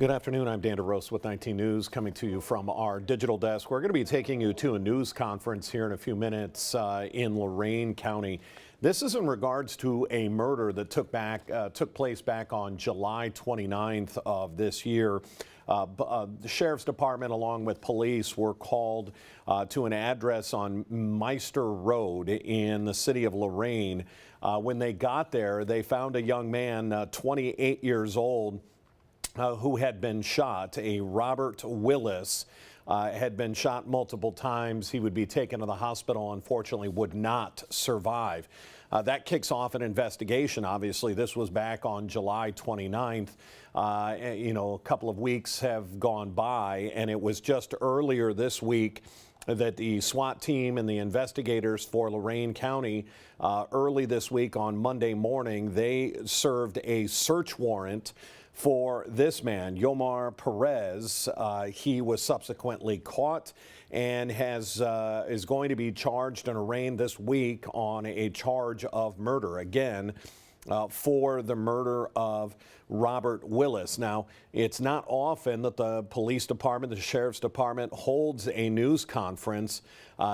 Good afternoon. I'm Dan DeRose with 19 News, coming to you from our digital desk. We're going to be taking you to a news conference here in a few minutes in Lorain County. This is in regards to a murder that took place back on July 29th of this year. The Sheriff's Department, along with police, were called to an address on Meister Road in the city of Lorain. When they got there, they found a young man, 28 years old, who had been shot. A Robert Willis had been shot multiple times. He would be taken to the hospital, unfortunately would not survive. That kicks off an investigation. Obviously, this was back on July 29th. A couple of weeks have gone by, and it was just earlier this week that the SWAT team and the investigators for Lorain County, early this week on Monday morning, they served a search warrant for this man, Yomar Perez. He was subsequently caught and is going to be charged and arraigned this week on a charge of murder, again, for the murder of Robert Willis. Now, it's not often that the police department, the sheriff's department, holds a news conference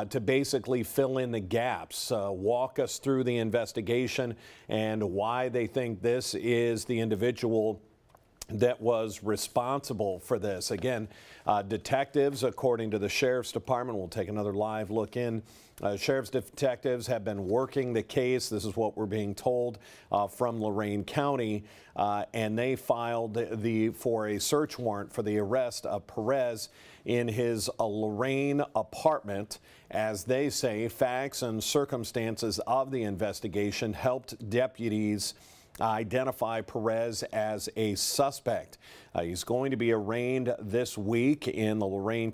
to basically fill in the gaps, walk us through the investigation and why they think this is the individual that was responsible for this. Again, detectives, according to the Sheriff's Department, we'll take another live look in. Sheriff's detectives have been working the case. This is what we're being told from Lorain County, and they filed for a search warrant for the arrest of Perez in his Lorain apartment. As they say, facts and circumstances of the investigation helped deputies identify Perez as a suspect. He's going to be arraigned this week in the Lorain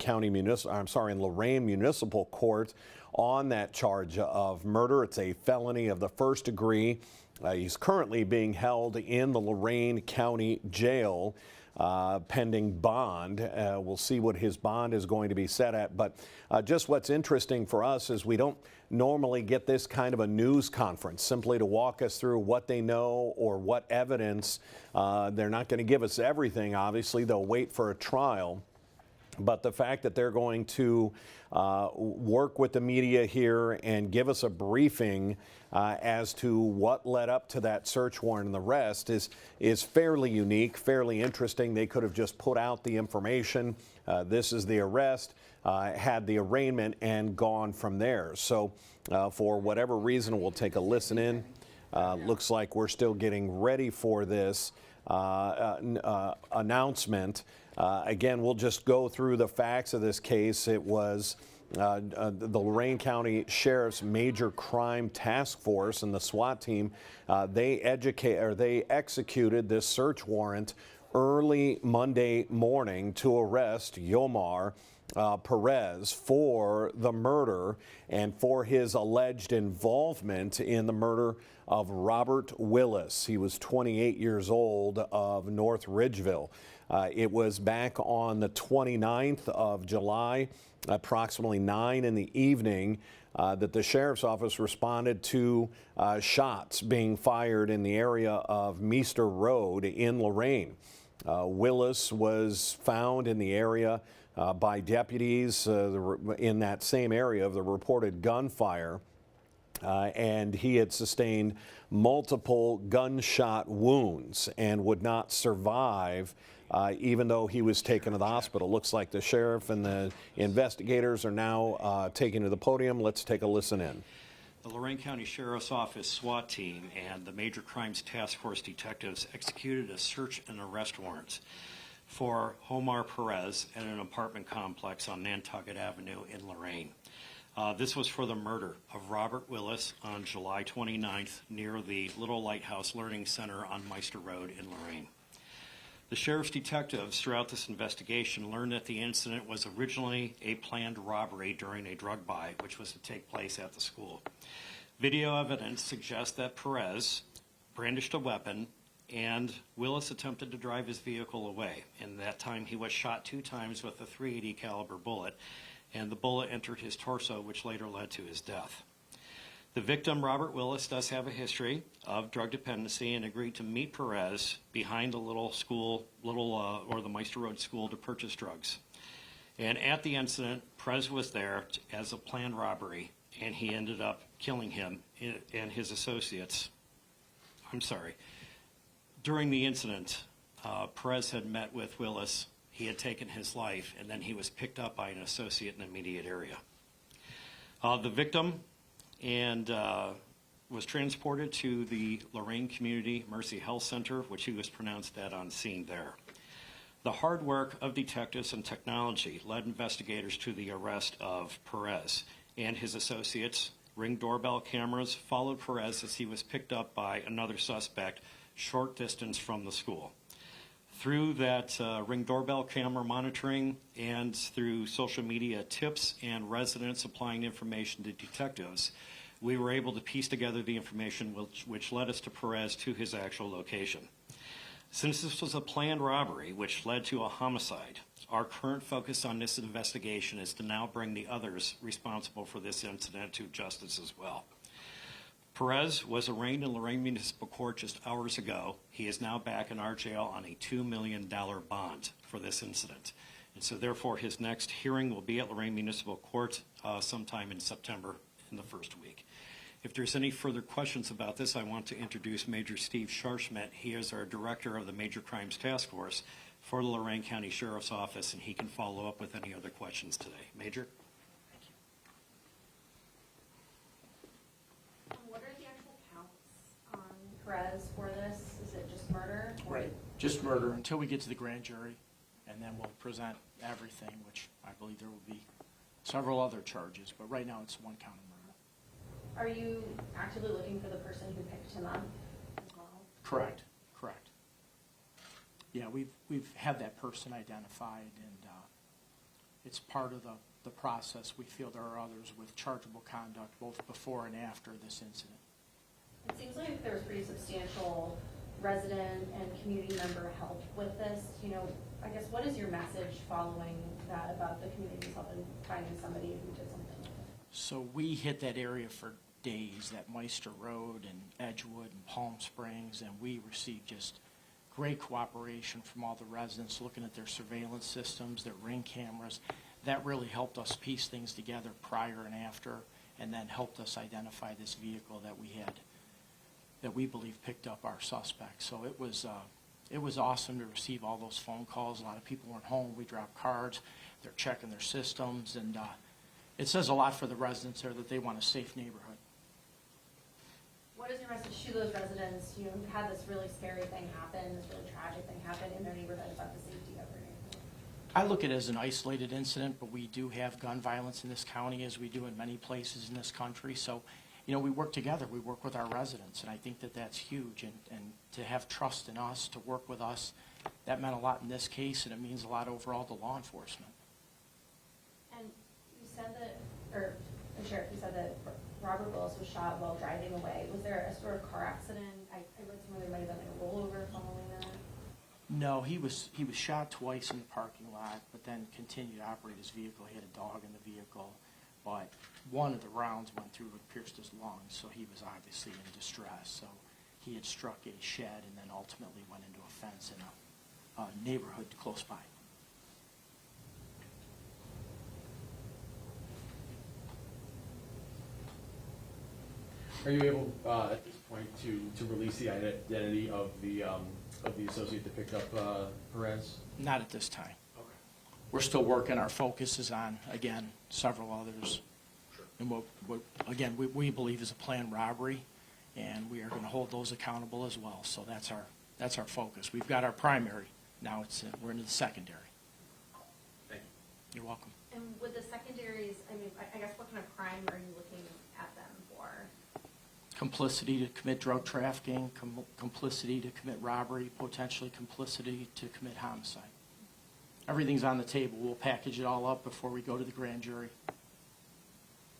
Municipal Court on that charge of murder. It's a felony of the first degree. He's currently being held in the Lorain County Jail pending bond. We'll see what his bond is going to be set at. But just what's interesting for us is we don't normally get this kind of a news conference simply to walk us through what they know or what evidence. They're not going to give us everything, obviously. They'll wait for a trial. But the fact that they're going to work with the media here and give us a briefing as to what led up to that search warrant and the rest is fairly unique, fairly interesting. They could have just put out the information. This is the arrest, had the arraignment, and gone from there. So for whatever reason, we'll take a listen in. Looks like we're still getting ready for this announcement. Again, we'll just go through the facts of this case. It was the Lorain County Sheriff's Major Crime Task Force and the SWAT team. They executed this search warrant early Monday morning to arrest Yomar Perez for the murder and for his alleged involvement in the murder of Robert Willis. He was 28 years old, of North Ridgeville. It was back on the 29th of July, approximately 9 in the evening, that the sheriff's office responded to shots being fired in the area of Meister Road in Lorain. Willis was found in the area by deputies in that same area of the reported gunfire. And he had sustained multiple gunshot wounds and would not survive, even though he was taken to the hospital. Looks like the sheriff and the investigators are now taken to the podium. Let's take a listen in. The Lorain County Sheriff's Office SWAT team and the Major Crimes Task Force detectives executed a search and arrest warrant for Yomar Perez at an apartment complex on Nantucket Avenue in Lorain. This was for the murder of Robert Willis on July 29th near the Little Lighthouse Learning Center on Meister Road in Lorain. The sheriff's detectives throughout this investigation learned that the incident was originally a planned robbery during a drug buy, which was to take place at the school. Video evidence suggests that Perez brandished a weapon and Willis attempted to drive his vehicle away. In that time, he was shot 2 times with a .380 caliber bullet, and the bullet entered his torso, which later led to his death. The victim, Robert Willis, does have a history of drug dependency and agreed to meet Perez behind the or the Meister Road School to purchase drugs. And at the incident, Perez was there as a planned robbery, and he ended up killing him and his associates. I'm sorry. During the incident, Perez had met with Willis. He had taken his life, and then he was picked up by an associate in the immediate area. The victim was transported to the Lorain Community Mercy Health Center, which he was pronounced dead on scene there. The hard work of detectives and technology led investigators to the arrest of Perez and his associates. Ring doorbell cameras followed Perez as he was picked up by another suspect short distance from the school. Through that Ring doorbell camera monitoring and through social media tips and residents applying information to detectives, we were able to piece together the information which led us to Perez to his actual location. Since this was a planned robbery which led to a homicide, our current focus on this investigation is to now bring the others responsible for this incident to justice as well. Perez was arraigned in Lorain Municipal Court just hours ago. He is now back in our jail on a $2 million bond for this incident. And so therefore his next hearing will be at Lorain Municipal Court sometime in September in the first week. If there's any further questions about this, I want to introduce Major Steve Scharschmidt. He is our director of the Major Crimes Task Force for the Lorain County Sheriff's Office, and he can follow up with any other questions today. Major? What are the actual counts on Perez for this? Is it just murder? Right, just murder until we get to the grand jury, and then we'll present everything, which I believe there will be several other charges, but right now it's one count of murder. Are you actively looking for the person who picked him up as well? Correct. Yeah, we've had that person identified, and it's part of the process. We feel there are others with chargeable conduct both before and after this incident. It seems like there was pretty substantial resident and community member help with this. I guess what is your message following that about the community's help in finding somebody who did something like that? So we hit that area for days, that Meister Road and Edgewood and Palm Springs, and we received just great cooperation from all the residents looking at their surveillance systems, their ring cameras. That really helped us piece things together prior and after, and then helped us identify this vehicle that we believe picked up our suspect. So it was awesome to receive all those phone calls. A lot of people weren't home. We dropped cards. They're checking their systems, and it says a lot for the residents there that they want a safe neighborhood. What is your message to those residents who had this really scary thing happen, this really tragic thing happen in their neighborhood about the safety of their neighborhood? I look at it as an isolated incident, but we do have gun violence in this county, as we do in many places in this country. So, we work together. We work with our residents, and I think that that's huge. And to have trust in us, to work with us, that meant a lot in this case, and it means a lot overall to law enforcement. And you said that, or the sheriff, you said that Robert Willis was shot while driving away. Was there a sort of car accident? I read somewhere there might have been like a rollover following that. No, he was shot twice in the parking lot, but then continued to operate his vehicle. He had a dog in the vehicle, but one of the rounds went through and pierced his lungs, so he was obviously in distress. So he had struck a shed and then ultimately went into a fence in a neighborhood close by. Are you able, at this point, to release the identity of the associate that picked up Perez? Not at this time. Okay. We're still working. Our focus is on, again, several others. Sure. And what again, we believe is a planned robbery, and we are going to hold those accountable as well. So that's our focus. We've got our primary. Now we're into the secondary. Thank you. You're welcome. And with the secondaries, I guess what kind of crime are you looking at them for? Complicity to commit drug trafficking, complicity to commit robbery, potentially complicity to commit homicide. Everything's on the table. We'll package it all up before we go to the grand jury.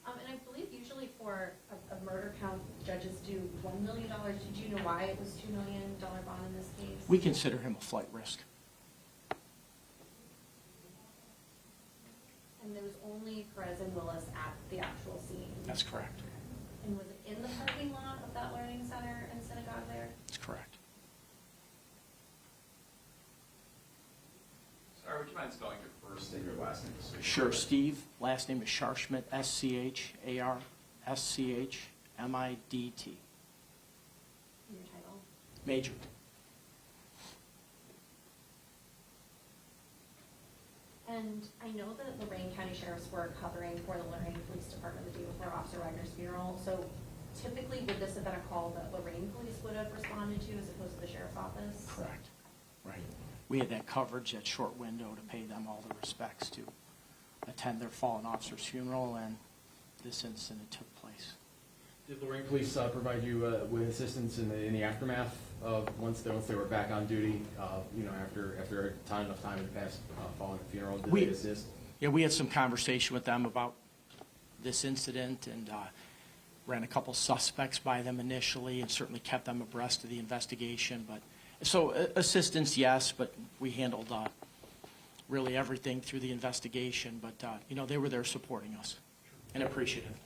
And I believe usually for a murder count, judges do $1 million. Did you know why it was $2 million bond in this case? We consider him a flight risk. And there was only Perez and Willis at the actual scene. That's correct. And was it in the parking lot of that learning center and synagogue there? That's correct. Sorry, would you mind spelling your first and your last name? Sure, Steve, last name is Scharschmidt, S-C-H-A-R-S-C-H-M-I-D-T. In your title? Major. And I know that Lorain County Sheriffs were covering for the Lorain Police Department the day before Officer Wagner's funeral. So typically, would this have been a call that Lorain Police would have responded to as opposed to the Sheriff's Office? Correct. Right. We had that coverage, that short window to pay them all the respects to attend their fallen officer's funeral, and this incident took place. Did Lorain Police provide you with assistance in the aftermath of once they were back on duty? After enough time had passed following the funeral, did they assist? Yeah, we had some conversation with them about this incident, and ran a couple suspects by them initially, and certainly kept them abreast of the investigation. But so assistance, yes, but we handled really everything through the investigation. But they were there supporting us, and appreciative.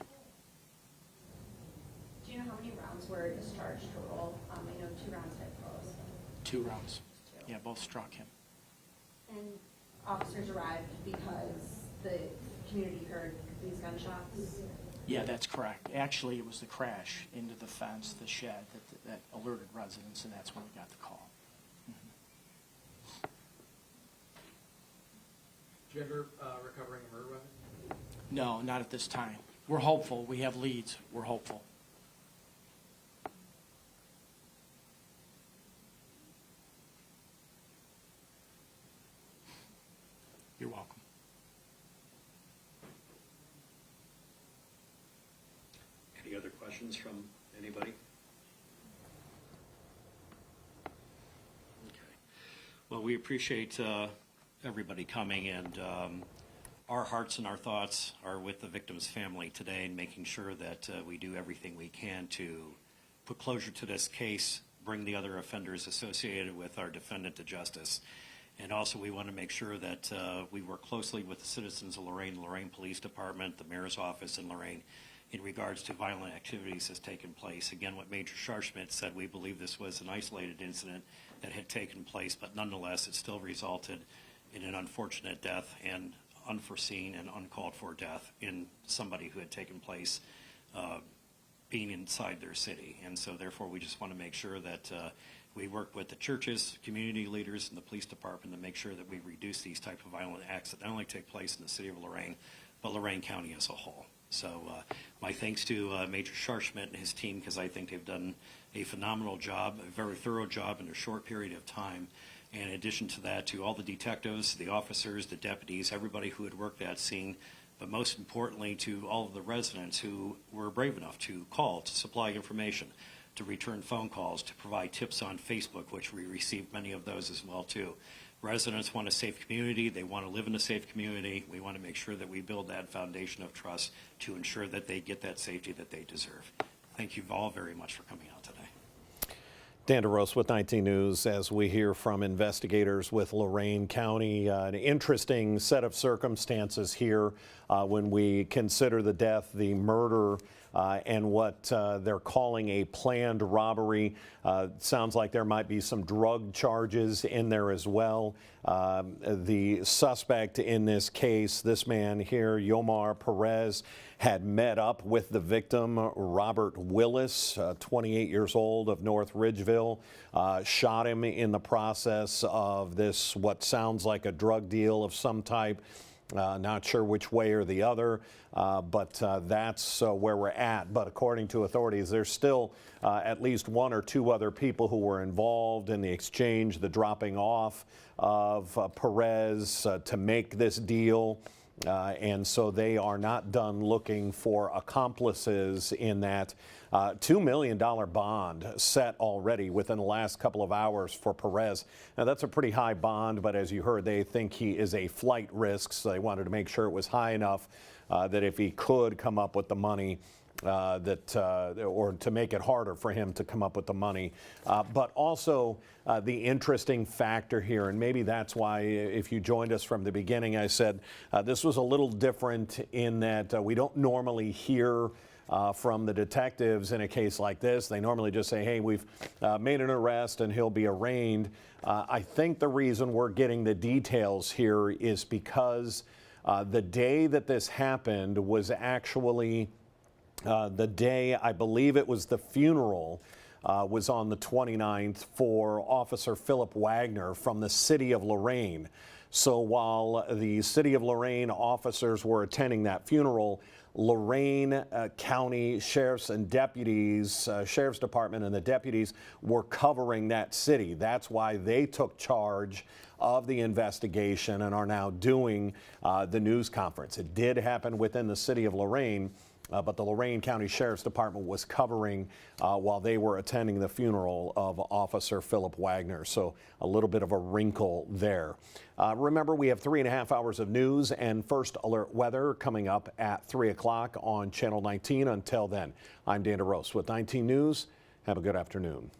Do you know how many rounds were discharged total? I know 2 rounds hit close. 2 rounds. Just 2. Yeah, both struck him. And officers arrived because the community heard these gunshots? Yeah, that's correct. Actually, it was the crash into the fence, the shed, that alerted residents, and that's when we got the call. Did you ever recovering a murder weapon? No, not at this time. We're hopeful. We have leads. We're hopeful. You're welcome. Any other questions from anybody? Okay. Well, we appreciate everybody coming, and our hearts and our thoughts are with the victim's family today, and making sure that we do everything we can to put closure to this case, bring the other offenders associated with our defendant to justice. And also, we want to make sure that we work closely with the citizens of Lorain, Lorain Police Department, the Mayor's Office in Lorain, in regards to violent activities that's taken place. Again, what Major Scharschmidt said, we believe this was an isolated incident that had taken place, but nonetheless, it still resulted in an unfortunate death and unforeseen and uncalled for death in somebody who had taken place being inside their city. And so therefore, we just want to make sure that we work with the churches, community leaders, and the police department to make sure that we reduce these type of violent acts that not only take place in the city of Lorain, but Lorain County as a whole. So my thanks to Major Scharschmidt and his team, because I think they've done a phenomenal job, a very thorough job in a short period of time. And in addition to that, to all the detectives, the officers, the deputies, everybody who had worked that scene, but most importantly to all of the residents who were brave enough to call, to supply information, to return phone calls, to provide tips on Facebook, which we received many of those as well too. Residents want a safe community. They want to live in a safe community. We want to make sure that we build that foundation of trust to ensure that they get that safety that they deserve. Thank you all very much for coming out today. Dan DeRose with 19 News as we hear from investigators with Lorain County. An interesting set of circumstances here when we consider the death, the murder, and what they're calling a planned robbery. Sounds like there might be some drug charges in there as well. The suspect in this case, this man here, Yomar Perez, had met up with the victim, Robert Willis, 28 years old, of North Ridgeville, shot him in the process of this, what sounds like a drug deal of some type. Not sure which way or the other, but that's where we're at. But according to authorities, there's still at least 1 or 2 other people who were involved in the exchange, the dropping off of Perez to make this deal. And so they are not done looking for accomplices in that. $2 million bond set already within the last couple of hours for Perez. Now, that's a pretty high bond, but as you heard, they think he is a flight risk, so they wanted to make sure it was high enough that if he could come up with the money, or to make it harder for him to come up with the money. But also the interesting factor here, and maybe that's why if you joined us from the beginning, I said this was a little different in that we don't normally hear from the detectives in a case like this. They normally just say, hey, we've made an arrest and he'll be arraigned. I think the reason we're getting the details here is because the day that this happened was actually the day, I believe it was the funeral, was on the 29th for Officer Philip Wagner from the city of Lorain. So while the city of Lorain officers were attending that funeral, Lorain County Sheriffs and deputies, Sheriff's Department and the deputies were covering that city. That's why they took charge of the investigation and are now doing the news conference. It did happen within the city of Lorain, but the Lorain County Sheriff's Department was covering while they were attending the funeral of Officer Philip Wagner. So a little bit of a wrinkle there. Remember, we have 3.5 hours of news and first alert weather coming up at 3 o'clock on Channel 19. Until then, I'm Dan DeRose with 19 News. Have a good afternoon.